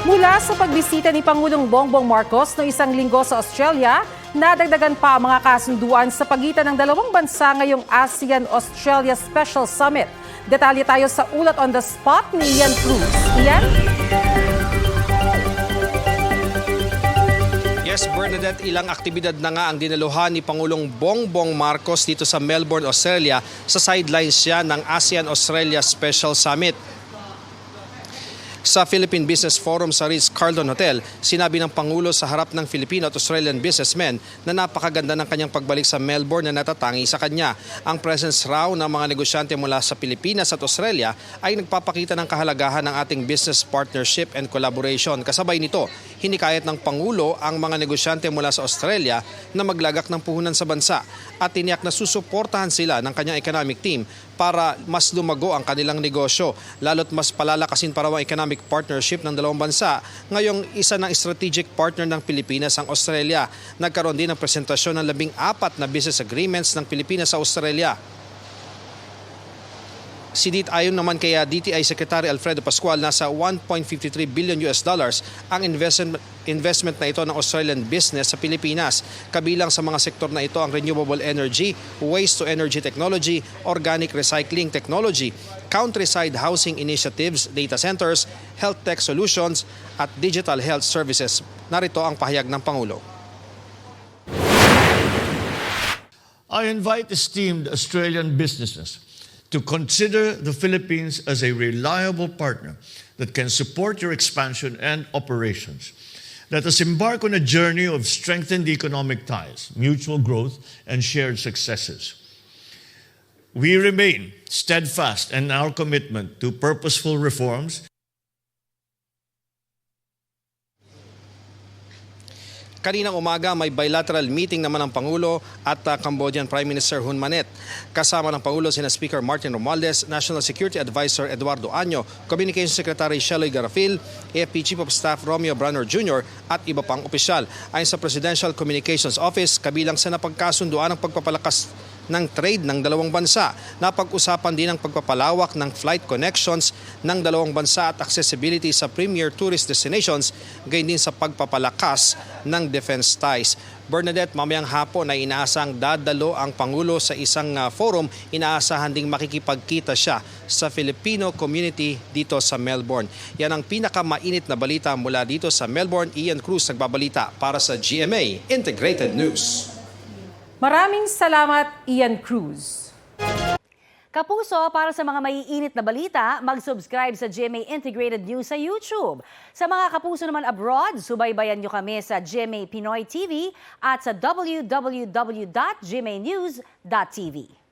Mula sa pagbisita ni Pangulong Bongbong Marcos noong isang linggo sa Australia, nadagdagan pa ang mga kasunduan sa pagitan ng dalawang bansa ngayong ASEAN-Australia Special Summit. Detalye tayo sa ulat on the spot ni Ian Cruz. Ian? Yes, Bernadette, ilang aktibidad na nga ang dinaluhan ni Pangulong Bongbong Marcos dito sa Melbourne, Australia sa sidelines siya ng ASEAN-Australia Special Summit. Sa Philippine Business Forum sa Ritz-Carlton Hotel, sinabi ng Pangulo sa harap ng Filipino at Australian businessmen na napakaganda ng kanyang pagbalik sa Melbourne na natatangi sa kanya. Ang presence raw ng mga negosyante mula sa Pilipinas at Australia ay nagpapakita ng kahalagahan ng ating business partnership and collaboration. Kasabay nito, hinikayat ng Pangulo ang mga negosyante mula sa Australia na maglagak ng puhunan sa bansa at tiniyak na susuportahan sila ng kanyang economic team para mas lumago ang kanilang negosyo. Lalo't mas palalakasin para ang economic partnership ng dalawang bansa. Ngayong isa ng strategic partner ng Pilipinas ang Australia. Nagkaroon din ng presentasyon ng 14 na business agreements ng Pilipinas sa Australia. Ayon naman kay DTI Secretary Alfredo Pascual, nasa 1.53 billion US dollars ang investment na ito ng Australian business sa Pilipinas. Kabilang sa mga sektor na ito ang renewable energy, waste to energy technology, organic recycling technology, countryside housing initiatives, data centers, health tech solutions at digital health services. Narito ang pahayag ng Pangulo. I invite esteemed Australian businesses to consider the Philippines as a reliable partner that can support your expansion and operations. Let us embark on a journey of strengthened economic ties, mutual growth, and shared successes. We remain steadfast in our commitment to purposeful reforms. Kaninang umaga may bilateral meeting naman ng Pangulo at Cambodian Prime Minister Hun Manet. Kasama ng Pangulo sina Speaker Martin Romualdez, National Security Advisor Eduardo Año, Communications Secretary Sheloy Garafil, AFP Chief of Staff Romeo Branor Jr. at iba pang opisyal. Ayon sa Presidential Communications Office, kabilang sa napagkasunduan ng pagpapalakas ng trade ng dalawang bansa. Napag-usapan din ang pagpapalawak ng flight connections ng dalawang bansa at accessibility sa premier tourist destinations, gayon din sa pagpapalakas ng defense ties. Bernadette, mamayang hapon ay inaasang dadalo ang Pangulo sa isang forum. Inaasahan ding makikipagkita siya sa Filipino community dito sa Melbourne. Yan ang pinakamainit na balita mula dito sa Melbourne. Ian Cruz nagbabalita para sa GMA Integrated News. Maraming salamat, Ian Cruz. Kapuso, para sa mga maiinit na balita, mag-subscribe sa GMA Integrated News sa YouTube. Sa mga kapuso naman abroad, subaybayan nyo kami sa GMA Pinoy TV at sa www.gmanews.tv.